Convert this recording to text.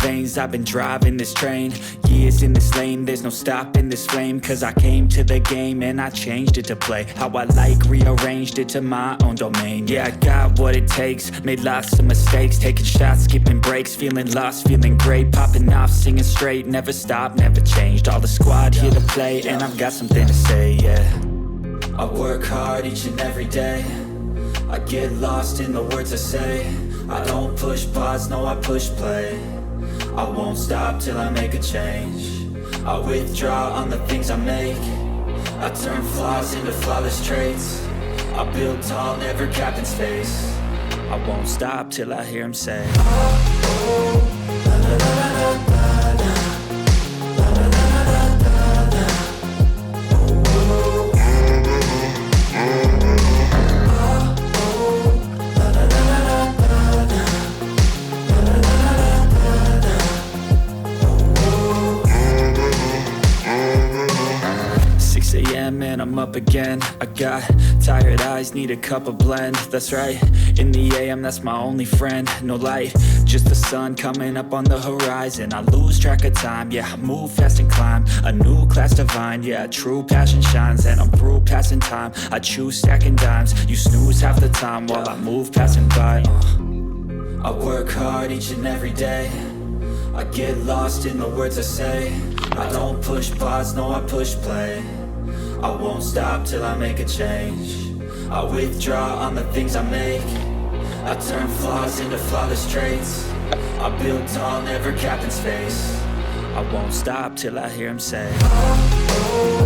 veins, I've been driving this train. Years in this lane, there's no stopping this flame. Cause I came to the game and I changed it to play how I like, rearranged it to my own domain. Yeah, I got what it takes, made lots of mistakes, taking shots, skipping breaks, feeling lost, feeling great, popping off, singing straight, never stopped, never changed. All the squad here to play, and I've got something to say, yeah. I work hard each and every day, I get lost in the words I say. I don't push pause, no I push play. I won't stop till I make a change. I withdraw on the things I make. I turn flaws into flawless traits. I build tall, never capped in space. I won't stop till I hear him say, oh, oh, la, la, la, la, la, la. And I'm up again. I got tired eyes, need a cup of blend. That's right, in the AM, that's my only friend. No light, just the sun coming up on the horizon. I lose track of time, yeah, I move fast and climb a new class divine, yeah, true passion shines. And I'm through passing time, I choose stacking dimes. You snooze half the time while I move passing by. I work hard each and every day, I get lost in the words I say. I don't push pause, no I push play. I won't stop till I make a change. I withdraw on the things I make. I turn flaws into flawless traits. I build tall, never capped in space. I won't stop till I hear him say, oh, oh.